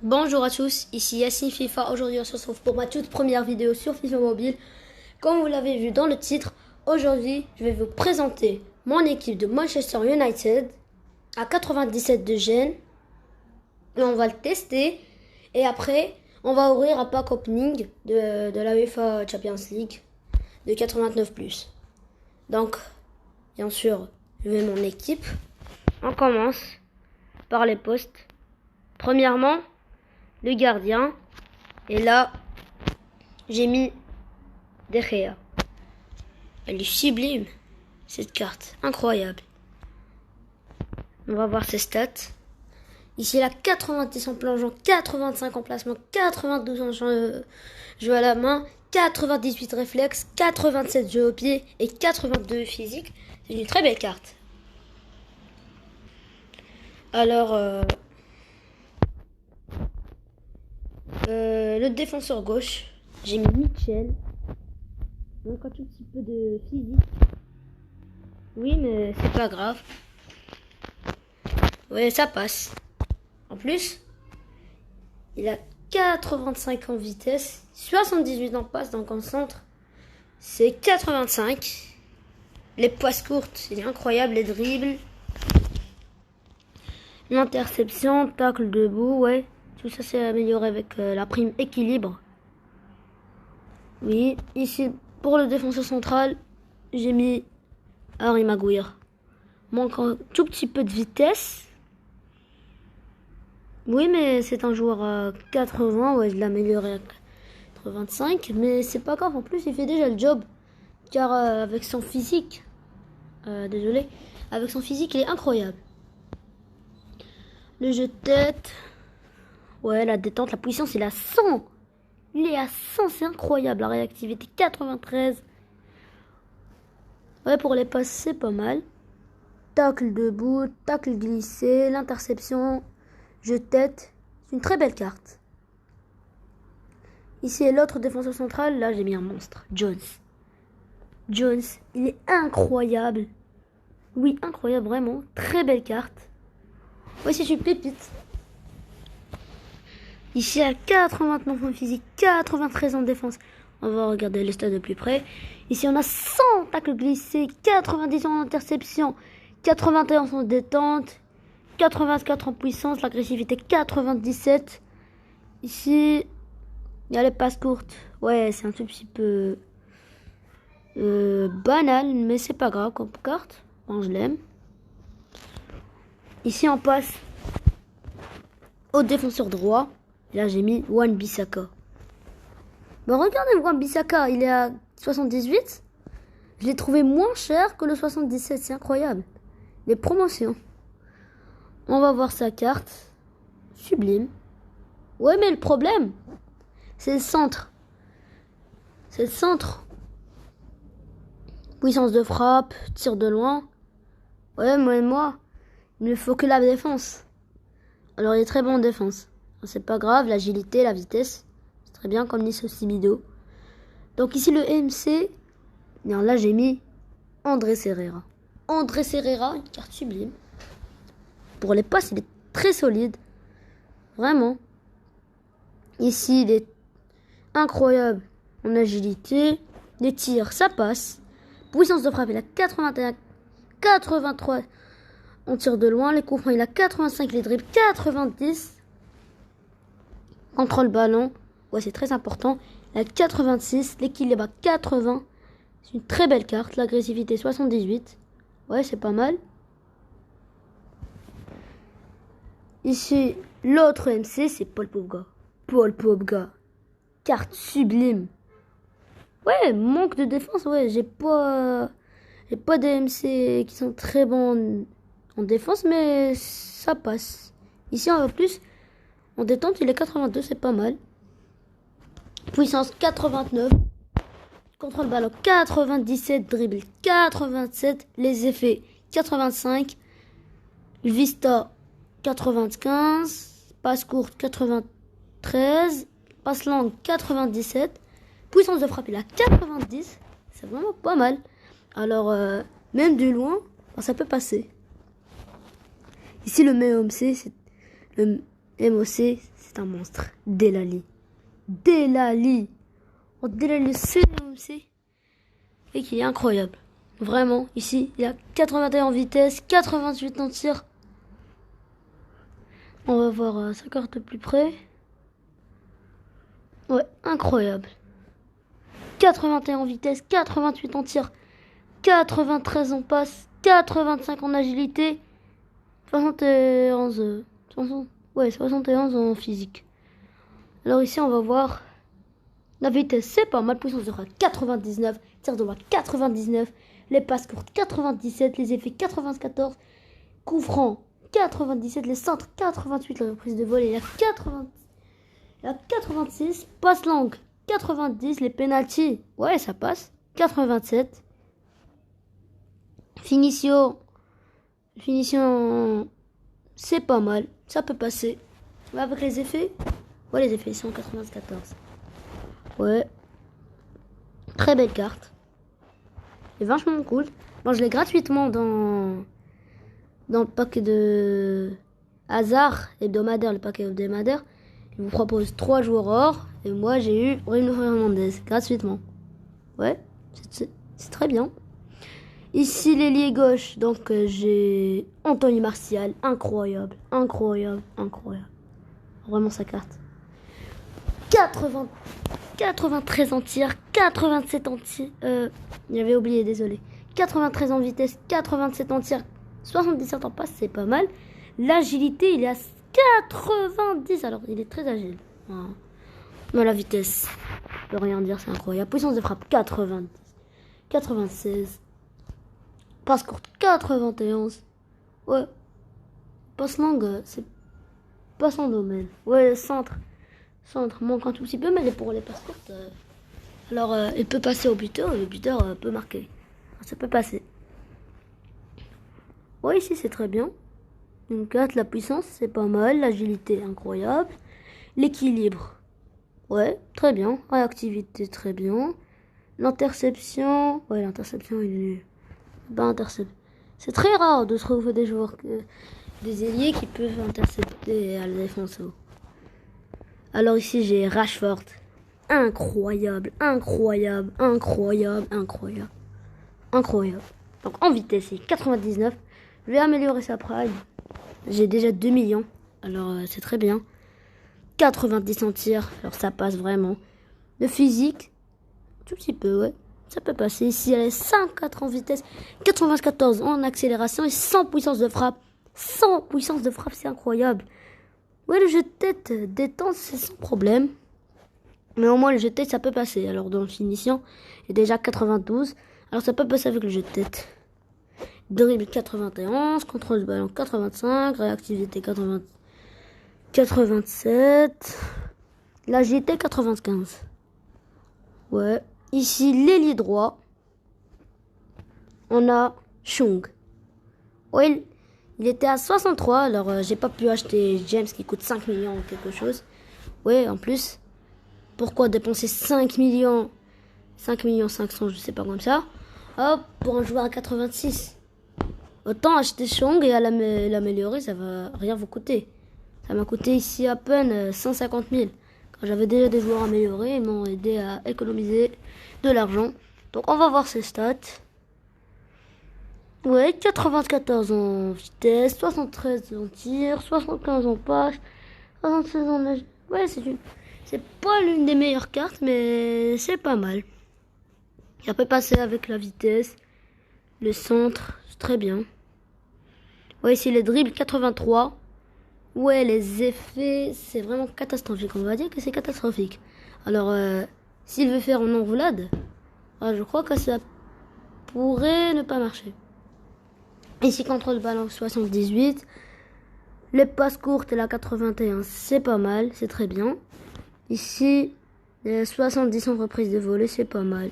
Bonjour à tous, ici Yassine FIFA. Aujourd'hui on se retrouve pour ma toute première vidéo sur FIFA Mobile. Comme vous l'avez vu dans le titre, aujourd'hui je vais vous présenter mon équipe de Manchester United à 97 de gêne. Et on va le tester. Et après on va ouvrir un pack opening de la UEFA Champions League de 89+. Donc bien sûr je vais mon équipe. On commence par les postes. Premièrement, le gardien. Et là, j'ai mis De Gea. Elle est sublime, cette carte. Incroyable. On va voir ses stats. Ici, il a 90 en plongeon, 85 en placement, 92 en jeu à la main, 98 réflexes, 87 jeux au pied et 82 physique. C'est une très belle carte. Alors, le défenseur gauche, j'ai mis Mitchell. Donc un tout petit peu de physique. Oui, mais c'est pas grave. Ouais, ça passe. En plus, il a 85 en vitesse, 78 en passe, donc en centre, c'est 85. Les passes courtes, il est incroyable, les dribbles. L'interception, tacle debout, ouais. Tout ça s'est amélioré avec la prime équilibre. Oui, ici, pour le défenseur central, j'ai mis Harry Maguire. Manque un tout petit peu de vitesse. Oui, mais c'est un joueur à 80. Ouais, je l'ai amélioré à 85. Mais c'est pas grave. En plus, il fait déjà le job. Car avec son physique... désolé. Avec son physique, il est incroyable. Le jeu de tête... Ouais, la détente, la puissance, il est à 100. Il est à 100, c'est incroyable. La réactivité, 93. Ouais, pour les passes, c'est pas mal. Tacle debout, tacle glissé, l'interception, jeu de tête. C'est une très belle carte. Ici est l'autre défenseur central. Là, j'ai mis un monstre. Jones. Jones, il est incroyable. Oui, incroyable, vraiment. Très belle carte. Ouais, c'est une pépite. Ici, à 89 en physique, 93 en défense. On va regarder les stats de plus près. Ici, on a 100 tacles glissés, 90 en interception, 81 en détente, 84 en puissance, l'agressivité 97. Ici, il y a les passes courtes. Ouais, c'est un tout petit peu banal, mais c'est pas grave comme carte. Bon, je l'aime. Ici, on passe au défenseur droit. Là, j'ai mis Wan-Bissaka. Bah, regardez Wan-Bissaka, il est à 78. Je l'ai trouvé moins cher que le 77, c'est incroyable. Les promotions. On va voir sa carte. Sublime. Ouais, mais le problème, c'est le centre. C'est le centre. Puissance de frappe, tir de loin. Ouais, moi, il ne faut que la défense. Alors, il est très bon en défense. C'est pas grave, l'agilité, la vitesse. C'est très bien comme Nice Simido. Donc ici, le MC. Bien, là, j'ai mis André Herrera. André Herrera, une carte sublime. Pour les passes, il est très solide. Vraiment. Ici, il est incroyable en agilité. Les tirs, ça passe. Puissance de frappe, il a 81, 83 en tir de loin. Les coups francs, il a 85. Les dribbles, 90. Contrôle ballon, ouais, c'est très important. Il a 86. L'équilibre à 80. C'est une très belle carte. L'agressivité 78. Ouais, c'est pas mal. Ici, l'autre MC, c'est Paul Pogba. Paul Pogba. Carte sublime. Ouais, manque de défense. Ouais, j'ai pas des MC qui sont très bons en défense, mais ça passe. Ici, en plus, en détente, il est 82, c'est pas mal. Puissance 89. Contrôle ballon 97, dribble 87, les effets 85, vista 95, passe courte 93, passe longue 97, puissance de frappe il a 90, c'est vraiment pas mal. Alors même du loin, ça peut passer. Ici le MOC, c'est c'est un monstre. Delali. Delali. Oh, Delali, c'est et qui est incroyable. Vraiment, ici, il a 81 en vitesse, 88 en tir. On va voir sa carte de plus près. Ouais, incroyable. 81 en vitesse, 88 en tir, 93 en passe, 85 en agilité, 71, 71 en physique. Alors ici, on va voir la vitesse, c'est pas mal. Puissance de frappe 99, tir de loin 99, les passes courtes 97, les effets 94, coup franc 97, les centres 88, la reprise de vol il y a 86, passe longue 90, les pénaltys, ouais ça passe, 87, finition, c'est pas mal, ça peut passer. Mais avec les effets, ouais les effets ils sont 94. Ouais, très belle carte, c'est vachement cool. Bon, je l'ai gratuitement dans le paquet de hasard hebdomadaire, le paquet hebdomadaire. Il vous propose 3 joueurs or. Et moi, j'ai eu Bruno Fernandes gratuitement. Ouais, c'est très bien. Ici, l'ailier gauche. Donc, j'ai Anthony Martial. Incroyable. Vraiment sa carte. 93 en tir. 87 en tir. J'avais oublié, désolé. 93 en vitesse. 87 en tir. 77 en passe, c'est pas mal. L'agilité, il est à 90, alors il est très agile. Voilà. Mais la vitesse, je peux rien dire, c'est incroyable. Puissance de frappe 90, 96, passe courte 91. Ouais, passe longue, c'est pas son domaine. Ouais, centre manque un tout petit peu, mais pour les passes courtes, alors il peut passer au buteur, et le buteur peut marquer. Alors, ça peut passer. Ouais, ici c'est très bien. Une 4, la puissance, c'est pas mal. L'agilité, incroyable. L'équilibre, ouais, très bien. Réactivité, très bien. L'interception, ouais, l'interception, il est pas intercepté. C'est très rare de trouver des joueurs, des ailiers qui peuvent intercepter à la défense. Alors ici, j'ai Rashford. Incroyable. Donc en vitesse, c'est 99. Je vais améliorer sa prime. J'ai déjà 2 millions, alors c'est très bien. 90 en tir, alors ça passe vraiment. Le physique, tout petit peu, ouais, ça peut passer. Ici, elle est 104 en vitesse, 94 en accélération et 100 puissance de frappe. 100 puissance de frappe, c'est incroyable. Ouais, le jeu de tête détente, c'est sans problème. Mais au moins, le jeu de tête, ça peut passer. Alors, dans le finition, il est déjà 92. Alors, ça peut passer avec le jeu de tête. Dribble 91, contrôle de ballon 85, réactivité 87, l'agilité 95. Ouais. Ici, l'ailier droit, on a Chung. Ouais, il était à 63, alors j'ai pas pu acheter James qui coûte 5 millions ou quelque chose. Ouais, en plus, pourquoi dépenser 5 millions 500, je sais pas comme ça. Hop, pour un joueur à 86. Autant acheter Chung et à l'améliorer, ça va rien vous coûter. Ça m'a coûté ici à peine 150 000. Quand j'avais déjà des joueurs améliorés, ils m'ont aidé à économiser de l'argent. Donc on va voir ses stats. Ouais, 94 en vitesse, 73 en tir, 75 en passe, 76 en nage. Ouais, c'est pas l'une des meilleures cartes, mais c'est pas mal. Ça peut passer avec la vitesse, le centre, c'est très bien. Ouais, ici les dribbles 83. Ouais, les effets, c'est vraiment catastrophique. On va dire que c'est catastrophique. Alors, s'il veut faire en enroulade, je crois que ça pourrait ne pas marcher. Ici, contrôle de ballon 78. Les passes courtes, la 81, c'est pas mal, c'est très bien. Ici, les 70 en reprise de volée, c'est pas mal.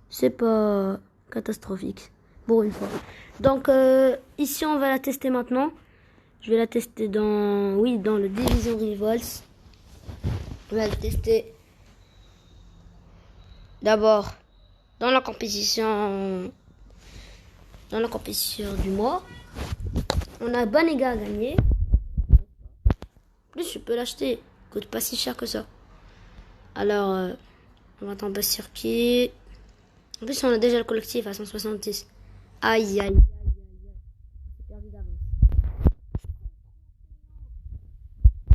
C'est pas catastrophique, pour une fois. Donc, ici, on va la tester maintenant. Je vais la tester dans le Division Rivals. Je vais la tester d'abord dans la compétition du mois. On a Banega à gagner. En plus, je peux l'acheter. Il coûte pas si cher que ça. Alors, on va tomber sur qui? En plus, on a déjà le collectif à 170. Aïe, aïe, aïe, aïe, aïe. J'ai perdu d'avance.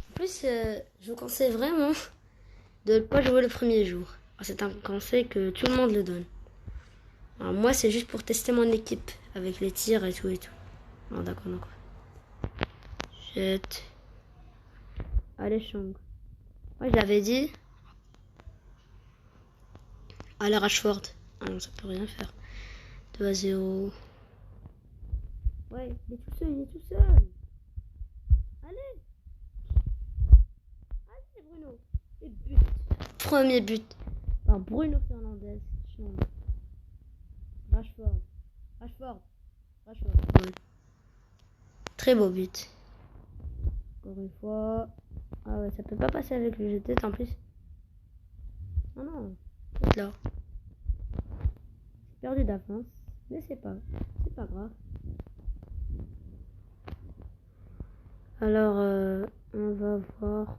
En plus, je vous conseille vraiment de ne pas jouer le premier jour. C'est un conseil que tout le monde le donne. Alors, moi, c'est juste pour tester mon équipe avec les tirs et tout et tout. Non, d'accord, d'accord. Jette. Allez, Chong. Ouais, je l'avais dit. Allez, Rashford. Ah non, ça peut rien faire. 2-0. Ouais, il est tout seul, il est tout seul. Allez. Allez, Bruno. Et but. Premier but par Bruno Fernandes. Rashford. Rashford. Rashford. Ouais. Très beau but. Encore une fois. Ah ouais, ça peut pas passer avec le jeu de tête en plus. Oh non. C'est là. J'ai perdu d'avance. Mais c'est pas grave. Alors, on va voir.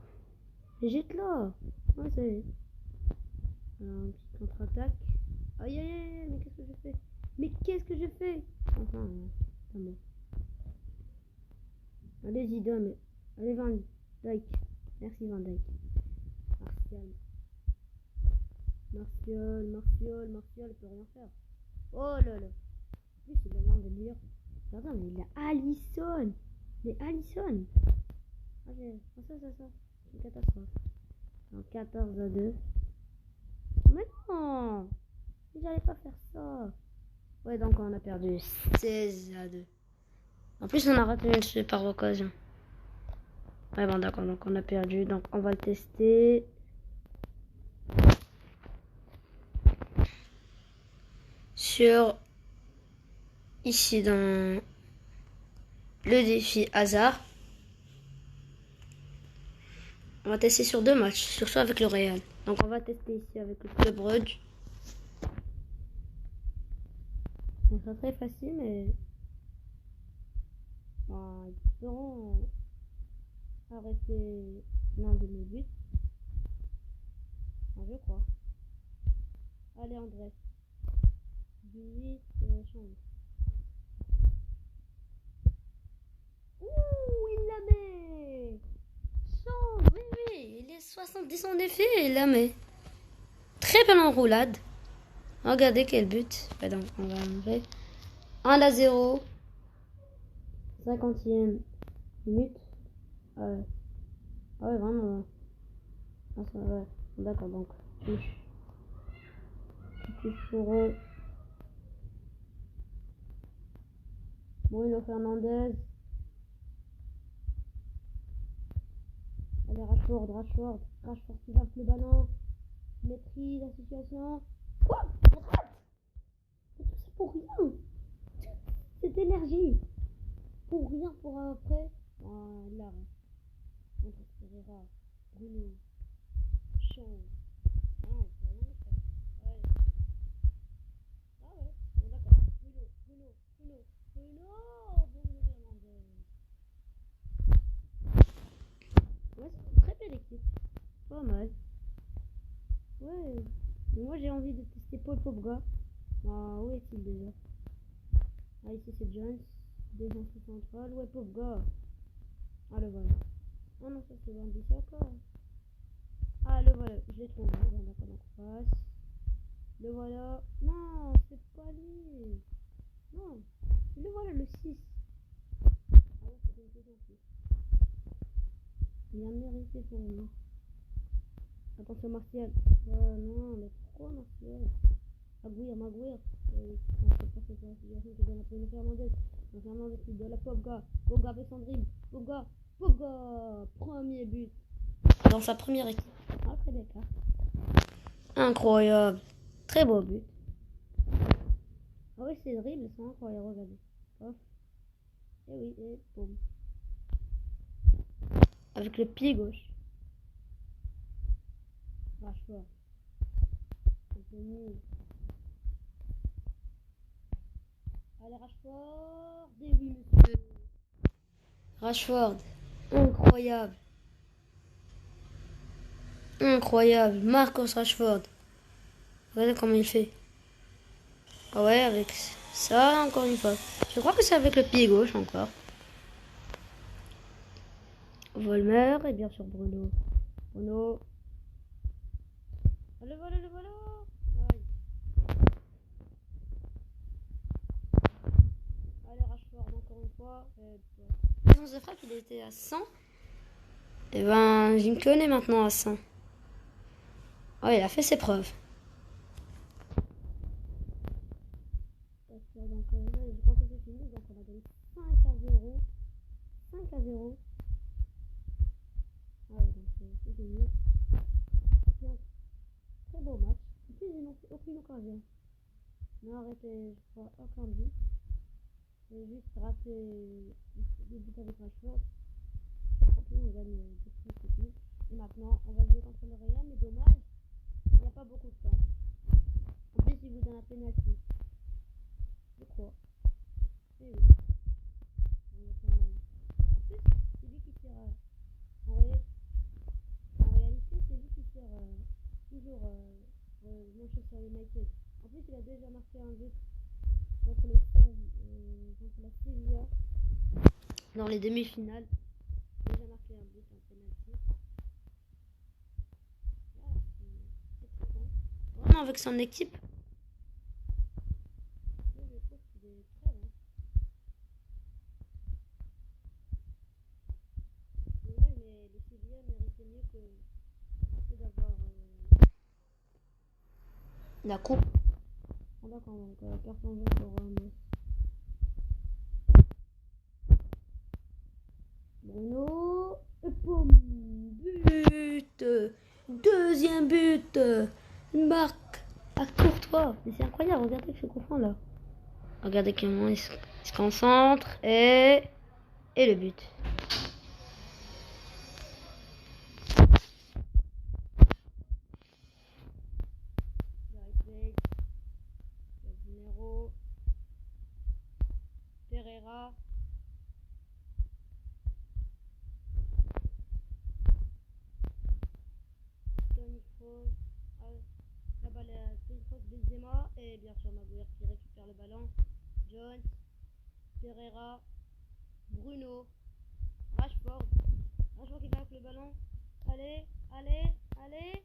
Jette là. Ouais, ça y est. Alors, une petite contre-attaque. Aïe aïe aïe, mais qu'est-ce que je fais? Mais qu'est-ce que je fais? Enfin, pas bon. Allez-y, donne. Allez, Van Dijk. Merci, Van Dijk. Martial, il peut rien faire. Oh là là. En plus, il a l'un des meilleurs. Pardon, mais il a Alisson. Mais Alisson. Ah, ça. C'est une catastrophe. En 14-2. Mais non. J'allais pas faire ça. Ouais, donc on a perdu 16-2. En plus, on a raté une super occasion. Ouais, bon, d'accord, donc on a perdu. Donc, on va le tester. Sur... Ici, dans... Le défi hasard. On va tester sur 2 matchs, surtout avec le Real. Donc, on va tester ici avec le Club Brugge. Donc, c'est très facile, mais... Ils pourront arrêter l'un de mes buts. Enfin, je crois. Allez, André. 18, change. Ouh, il la met. Change, oui. Il est 70 en effet, il la met. Très belle enroulade. Regardez quel but. Pardon, on va enlever. 1-0. 50e minute. Ah ouais, vraiment. Ah, ça, ouais. D'accord, donc. Touche pour eux. Bruno Fernandes. Allez, Rashford qui passe le ballon. Maîtrise la situation. Quoi? On rate? Mais tout ça pour rien. Cette énergie. Pour rien, pour après. Là. On transférera. Bruno. Champ. Ah, on peut rien faire. Ouais. Ah ouais. Bon, d'accord. Bruno Fernandes. Ouais, c'est une très belle équipe. Pas mal. Ouais. Mais moi, j'ai envie de tester Paul Pogba. Ah, où est-il déjà? Ah, ici, c'est Jones. Défense centrale. Ouais, Pogba. Ah, le voilà. Oh non, ça, c'est Van Bissaka. Ah, le voilà. Je l'ai trouvé. Bon, d'accord, donc passe. Le voilà. Non, c'est pas lui. Non. Le voilà, le 6. Ah ouais, c'est une saison 6. Il a mérité pour moi. Attention, Martial. Oh non, mais pourquoi Martial? Maguire. On sait pas cette situation que donne après Fernandez. Fernandez qui donne la Pogba. Pogba fait son dribble. Pogba. Premier but. Dans sa première équipe. Après des cartes. Incroyable. Très beau but. Ah oui, ces dribbles sont incroyables. Regardez. Hop. Et oui, et boum. Avec le pied gauche. Rashford. Anthony. Allez, Rashford. Et oui, monsieur. Rashford. Incroyable. Incroyable. Marcus Rashford. Regardez comment il fait. Ah ouais, avec ça, encore une fois. Je crois que c'est avec le pied gauche encore. Volmer et bien sûr Bruno. Bruno. Le voilà, le voilà. Aïe. Allez, Rashford, encore une fois. La puissance de frappe, il était à 100. Et ben, je me connais maintenant à 100. Oh, il a fait ses preuves. Donc, je crois que c'est fini. Donc, on a gagné 5-0. 5-0. Ah ouais, donc c'est fini. C'est un très beau match. En plus, ils n'ont fait aucune occasion. Ils n'ont arrêté, je crois, aucun but. J'ai juste raté le but avec Rashford. En plus, on gagne des petits. Et maintenant, on va jouer contre le Real, mais dommage, il n'y a pas beaucoup de temps. En plus, il vous donne un penalty. Je crois. Et oui. En plus, c'est lui qui tire. En réalité, c'est lui qui tire toujours Manchester United. En plus, il a déjà marqué un but contre la Sevilla dans les demi-finales. Il a déjà marqué un but en penalty. Voilà, c'est très bon. Vraiment avec son équipe. Je trouve qu'il est très bon. Mais le Sevilla méritait mieux que d'avoir la coupe. Ah, d'accord, donc carton jaune pour Bruno. Et boum, but. Deuxième but. Une marque à Courtois. Mais c'est incroyable, regardez que je comprends là. Regardez comment il se concentre. Et le but. Pereira. Toni Kroos. La balle à Toni Kroos, Benzema. Et bien sûr Maguire qui récupère le ballon. Jones. Pereira. Bruno. Rashford. Rashford qui va avec le ballon. Allez, allez, allez.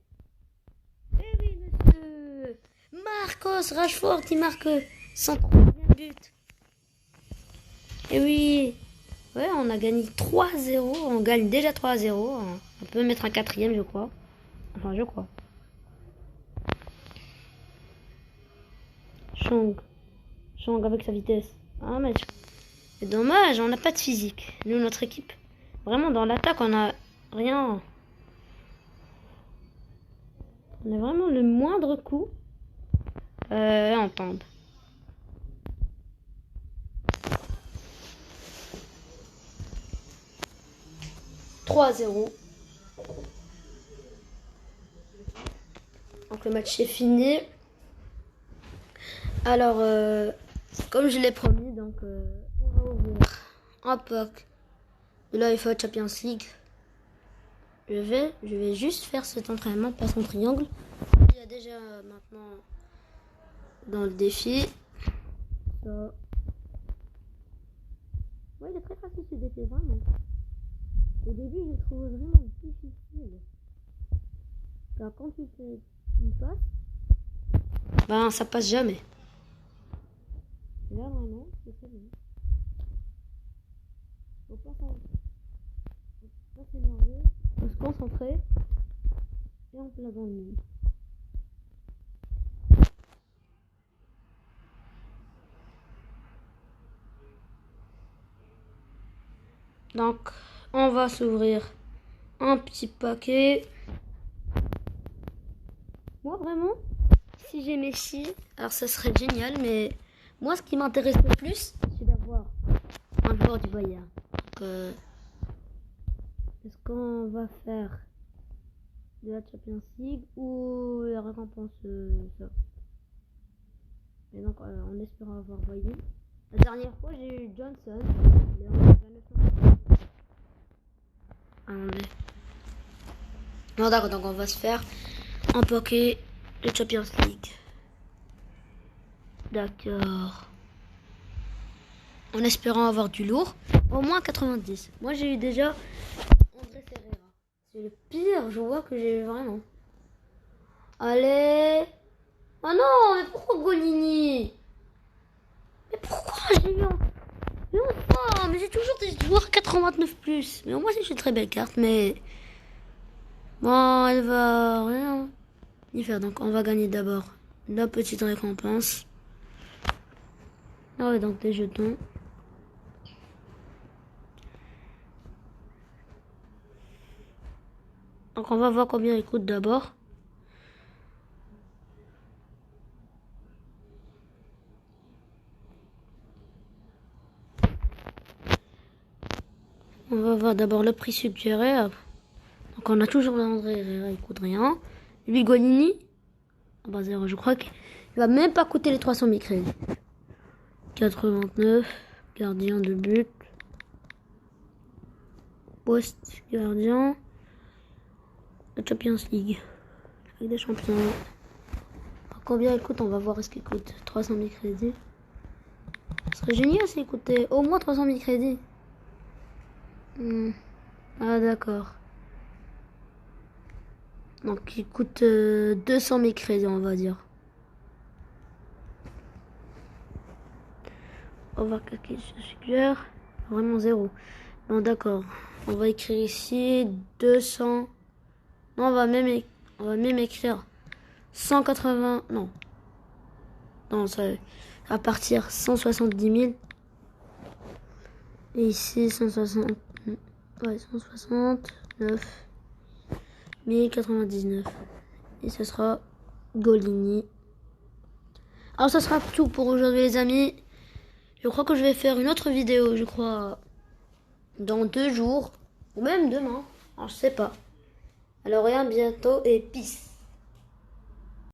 Eh oui, monsieur. Marcus Rashford qui marque son troisième but. Et oui. Ouais, on a gagné 3-0. On gagne déjà 3-0. On peut mettre un quatrième, je crois. Enfin, je crois. Chong avec sa vitesse. Ah, mais c'est dommage, on n'a pas de physique. Nous, notre équipe, vraiment dans l'attaque, on a rien. On a vraiment le moindre coup. On tombe. « 3-0. Donc le match est fini. Alors, comme je l'ai promis, donc on va ouvrir un pack de l'UEFA Champions League. Je vais juste faire cet entraînement, pas son triangle. Il y a déjà maintenant dans le défi. Ça. Ouais, il est très facile ce défi, vraiment. Au début, je le trouve vraiment difficile. Car quand tu fais une passe, ben ça passe jamais. Et là, vraiment, c'est très bien. Faut pas s'énerver, faut se concentrer et on peut la gagner. Donc, on va s'ouvrir un petit paquet. Moi, vraiment, si j'ai Messi, alors ça serait génial, mais moi, ce qui m'intéresse le plus, c'est d'avoir un joueur du Bayern. Donc, est-ce qu'on va faire de la Champions League ou la récompense ça. Et donc, en espérant avoir Bayern. La dernière fois, j'ai eu Johnson. Attendez. Non, d'accord, donc on va se faire empoquer le Champions League. D'accord. En espérant avoir du lourd, au moins 90. Moi, j'ai eu déjà André Ferreira. C'est le pire joueur que j'ai eu vraiment. Allez. Oh non, mais pourquoi Golini? Mais pourquoi j'ai eu enfin, mais j'ai toujours des joueurs 89 plus. Mais au moins, c'est une très belle carte, mais bon, elle va rien y faire. Donc, on va gagner d'abord la petite récompense. Ah ouais, donc des jetons. Donc, on va voir combien il coûte d'abord. On va voir d'abord le prix suggéré. Donc, on a toujours l'André Herrera, il coûte rien. Lui, Golini, ah bah 0, je crois qu'il va même pas coûter les 300 000 crédits. 89, gardien de but. Poste, gardien. La Champions League. Avec des champions. Alors, combien il coûte? On va voir ce qu'il coûte. 300 000 crédits. Ce serait génial s'il coûtait au moins 300 000 crédits. Ah d'accord. Donc il coûte 200 000 crédits, on va dire. On va voir ce qu'il se suggère. Vraiment 0. Bon d'accord. On va écrire ici 200. Non, on va même écrire 180. Non. Non, ça va partir 170 000. Et ici 160. Ouais, 169 1099. Et ce sera Golini. Alors ça sera tout pour aujourd'hui les amis. Je crois que je vais faire une autre vidéo, je crois, dans 2 jours. Ou même demain. Alors je sais pas. Alors à bientôt et peace.